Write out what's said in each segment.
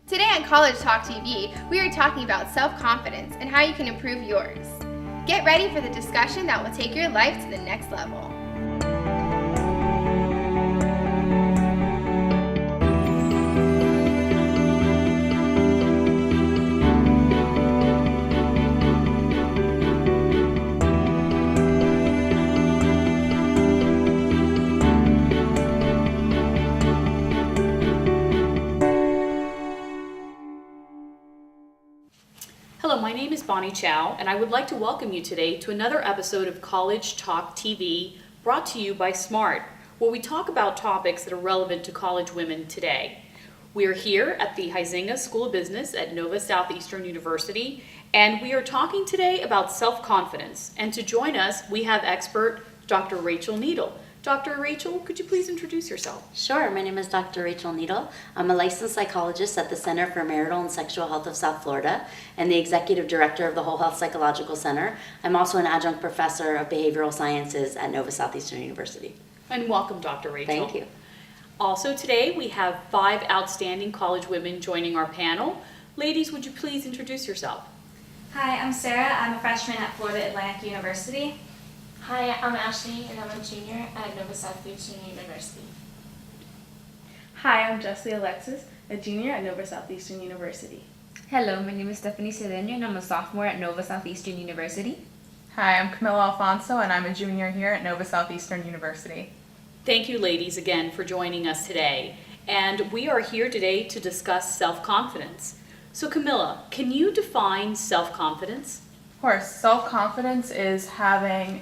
Today on College Talk TV, we are talking about self-confidence and how you can improve yours. Get ready for the discussion that will take your life to the next level. Hello, my name is Bonnie Chow, and I would like to welcome you today to another episode of College Talk TV, brought to you by Smartte, where we talk about topics that are relevant to college women today. We are here at the Huizenga School of Business at Nova Southeastern University, and we are talking today about self-confidence. And to join us, we have expert Dr. Rachel Needle. Dr. Rachel, could you please introduce yourself? Sure. My name is Dr. Rachel Needle. I'm a licensed psychologist at the Center for Marital and Sexual Health of South Florida and the executive director of the Whole Health Psychological Center. I'm also an adjunct professor of behavioral sciences at Nova Southeastern University. And welcome, Dr. Rachel. Thank you. Also today, we have 5 outstanding college women joining our panel. Ladies, would you please introduce yourself? Hi, I'm Sarah. I'm a freshman at Florida Atlantic University. Hi, I'm Ashley, and I'm a junior at Nova Southeastern University. Hi, I'm Jessie Alexis, a junior at Nova Southeastern University. Hello, my name is Stephanie Cedeño, and I'm a sophomore at Nova Southeastern University. Hi, I'm Camila Alfonso, and I'm a junior here at Nova Southeastern University. Thank you, ladies, again for joining us today. And we are here today to discuss self-confidence. So Camilla, can you define self-confidence? Of course, self-confidence is having,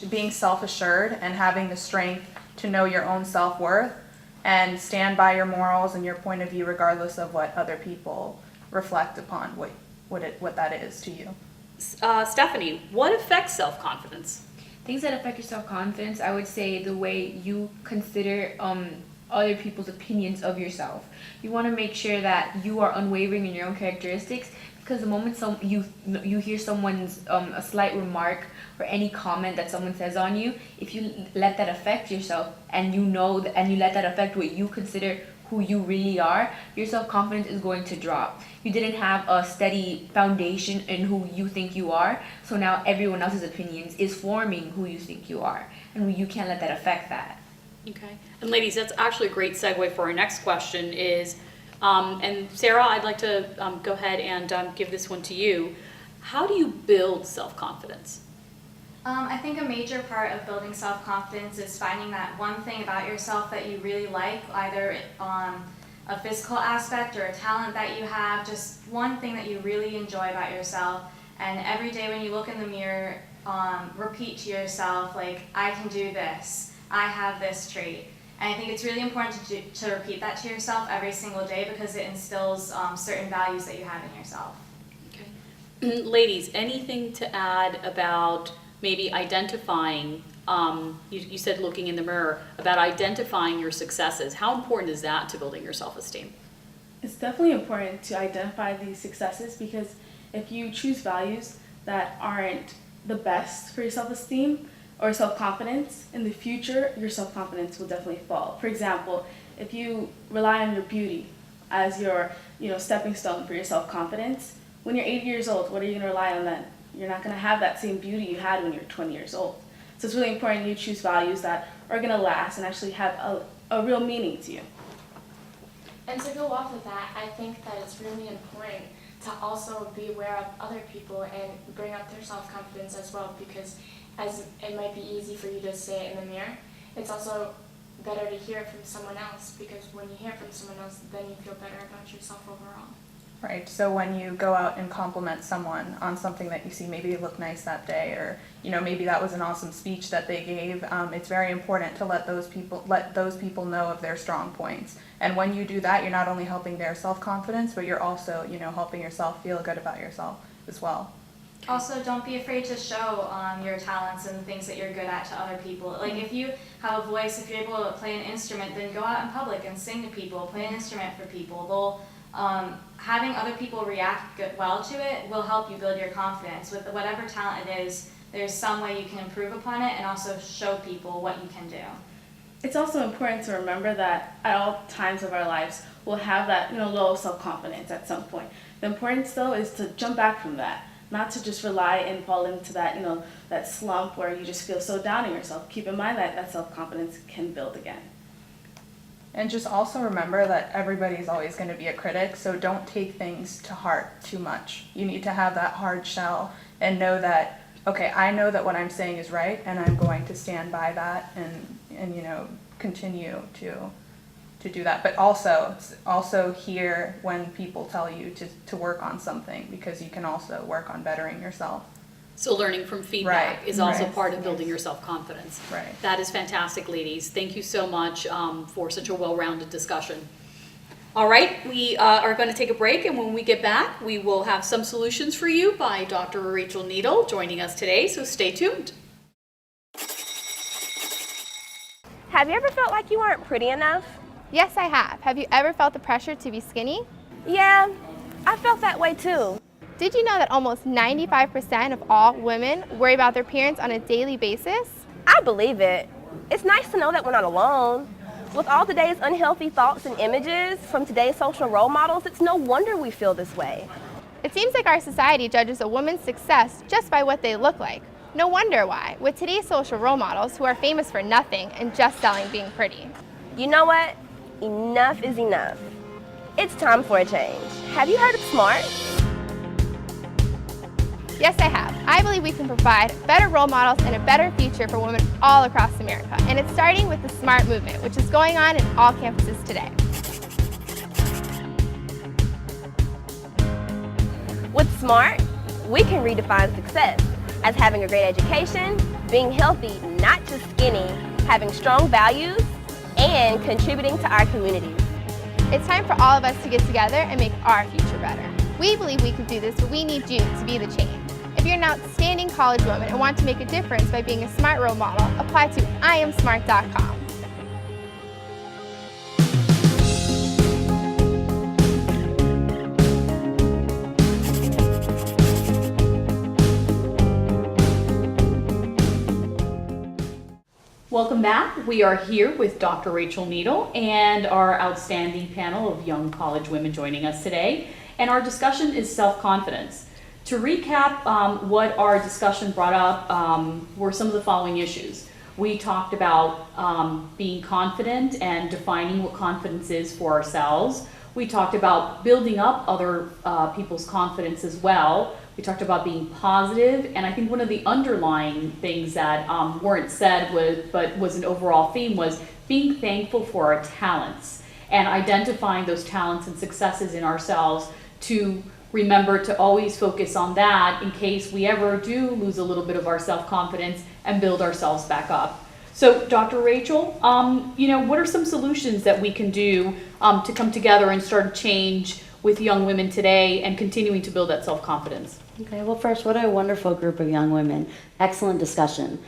being self-assured and having the strength to know your own self-worth and stand by your morals and your point of view regardless of what other people reflect upon what that is to you. Stephanie, what affects self-confidence? Things that affect your self-confidence, I would say the way you consider other people's opinions of yourself. You want to make sure that you are unwavering in your own characteristics, because the moment you hear someone's a slight remark or any comment that someone says on you, if you let that affect yourself and you let that affect what you consider who you really are, your self-confidence is going to drop. You didn't have a steady foundation in who you think you are, so now everyone else's opinions is forming who you think you are, and you can't let that affect that. Okay. And ladies, that's actually a great segue for our next question is, and Sarah, I'd like to go ahead and give this one to you. How do you build self-confidence? I think a major part of building self-confidence is finding that one thing about yourself that you really like, either a physical aspect or a talent that you have, just one thing that you really enjoy about yourself. And every day when you look in the mirror, repeat to yourself, like, I can do this, I have this trait. And I think it's really important to repeat that to yourself every single day because it instills certain values that you have in yourself. Okay. Ladies, anything to add about maybe identifying, you said looking in the mirror, about identifying your successes. How important is that to building your self-esteem? It's definitely important to identify these successes, because if you choose values that aren't the best for your self-esteem or self-confidence, in the future, your self-confidence will definitely fall. For example, if you rely on your beauty as your stepping stone for your self-confidence, when you're 80 years old, what are you going to rely on then? You're not going to have that same beauty you had when you were 20 years old. So it's really important you choose values that are going to last and actually have a real meaning to you. And to go off of that, I think that it's really important to also be aware of other people and bring up their self-confidence as well, because as it might be easy for you to say it in the mirror, it's also better to hear it from someone else, because when you hear it from someone else, then you feel better about yourself overall. Right, so when you go out and compliment someone on something that you see, maybe they look nice that day, or maybe that was an awesome speech that they gave, it's very important to let those people know of their strong points. And when you do that, you're not only helping their self-confidence, but you're also helping yourself feel good about yourself as well. Also, don't be afraid to show your talents and the things that you're good at to other people. Like, if you have a voice, if you're able to play an instrument, then go out in public and sing to people, play an instrument for people. Having other people react well to it will help you build your confidence. With whatever talent it is, there's some way you can improve upon it and also show people what you can do. It's also important to remember that at all times of our lives, will have that, low self-confidence at some point. The importance though is to jump back from that, not to just rely and fall into that, that slump where you just feel so down on yourself. Keep in mind that self-confidence can build again. And just also remember that everybody's always going to be a critic, so don't take things to heart too much. You need to have that hard shell and know that, okay, I know that what I'm saying is right, and I'm going to stand by that and continue to do that. But also hear when people tell you to work on something, because you can also work on bettering yourself. So learning from feedback Right, is also right. part of building your self-confidence. Right. That is fantastic, ladies. Thank you so much for such a well-rounded discussion. All right, we are going to take a break, and when we get back, we will have some solutions for you by Dr. Rachel Needle joining us today, so stay tuned. Have you ever felt like you weren't pretty enough? Yes, I have. Have you ever felt the pressure to be skinny? Yeah, I felt that way too. Did you know that almost 95% of all women worry about their appearance on a daily basis? I believe it. It's nice to know that we're not alone. With all today's unhealthy thoughts and images from today's social role models, it's no wonder we feel this way. It seems like our society judges a woman's success just by what they look like. No wonder why, with today's social role models who are famous for nothing and just selling being pretty. You know what? Enough is enough. It's time for a change. Have you heard of Smartte? Yes, I have. I believe we can provide better role models and a better future for women all across America. And it's starting with the Smartte movement, which is going on in all campuses today. With Smartte, we can redefine success as having a great education, being healthy, not just skinny, having strong values, and contributing to our communities. It's time for all of us to get together and make our future better. We believe we can do this, but we need you to be the change. If you're an outstanding college woman and want to make a difference by being a Smartte role model, apply to IamSmartte.com. Welcome back. We are here with Dr. Rachel Needle and our outstanding panel of young college women joining us today. And our discussion is self-confidence. To recap what our discussion brought up were some of the following issues. We talked about being confident and defining what confidence is for ourselves. We talked about building up other people's confidence as well. We talked about being positive, and I think one of the underlying things that weren't said but was an overall theme was being thankful for our talents and identifying those talents and successes in ourselves, to remember to always focus on that in case we ever do lose a little bit of our self-confidence and build ourselves back up. So Dr. Rachel, what are some solutions that we can do to come together and start a change with young women today and continuing to build that self-confidence? Okay, well first, what a wonderful group of young women. Excellent discussion.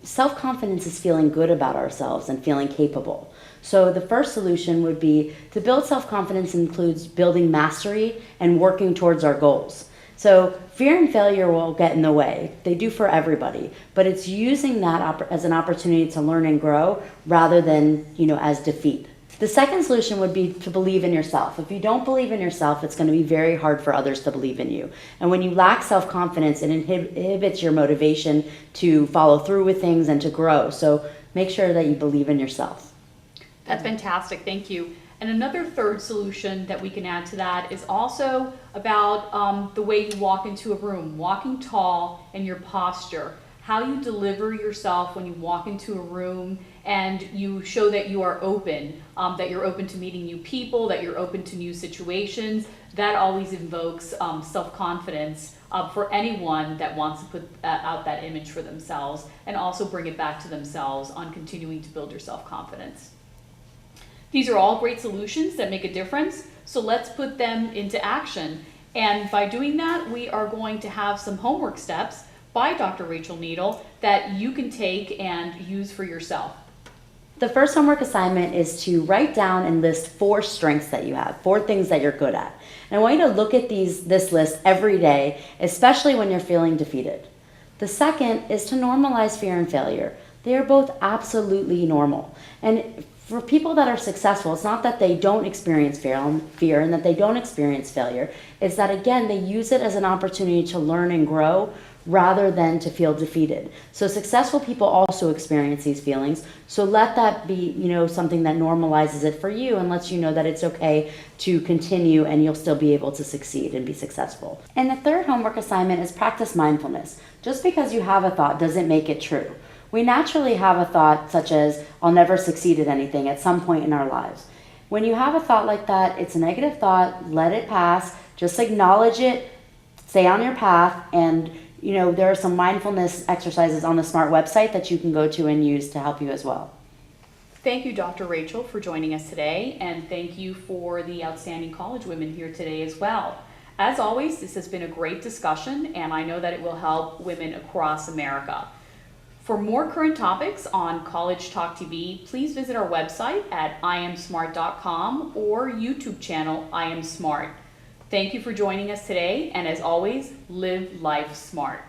Self-confidence is feeling good about ourselves and feeling capable. So the first solution would be to build self-confidence includes building mastery and working towards our goals. So fear and failure will get in the way. They do for everybody, but it's using that as an opportunity to learn and grow rather than, as defeat. The second solution would be to believe in yourself. If you don't believe in yourself, it's going to be very hard for others to believe in you. And when you lack self-confidence, it inhibits your motivation to follow through with things and to grow. So make sure that you believe in yourself. That's fantastic, thank you. And another third solution that we can add to that is also about the way you walk into a room, walking tall, and your posture. How you deliver yourself when you walk into a room and you show that you are open, that you're open to meeting new people, that you're open to new situations. That always invokes self-confidence for anyone that wants to put out that image for themselves, and also bring it back to themselves on continuing to build your self-confidence. These are all great solutions that make a difference, so let's put them into action. And by doing that, we are going to have some homework steps by Dr. Rachel Needle that you can take and use for yourself. The first homework assignment is to write down and list 4 strengths that you have, 4 things that you're good at. And I want you to look at this list every day, especially when you're feeling defeated. The second is to normalize fear and failure. They are both absolutely normal. And For people that are successful, it's not that they don't experience fear and that they don't experience failure. It's that, again, they use it as an opportunity to learn and grow rather than to feel defeated. So successful people also experience these feelings. So let that be, something that normalizes it for you and lets you know that it's okay to continue and you'll still be able to succeed and be successful. And the third homework assignment is practice mindfulness. Just because you have a thought doesn't make it true. We naturally have a thought such as, I'll never succeed at anything at some point in our lives. When you have a thought like that, it's a negative thought, let it pass, just acknowledge it, stay on your path, and there are some mindfulness exercises on the Smartte website that you can go to and use to help you as well. Thank you, Dr. Rachel, for joining us today, and thank you for the outstanding college women here today as well. As always, this has been a great discussion, and I know that it will help women across America. For more current topics on College Talk TV, please visit our website at iamsmart.com or YouTube channel I Am Smart. Thank you for joining us today, and as always, live life smart.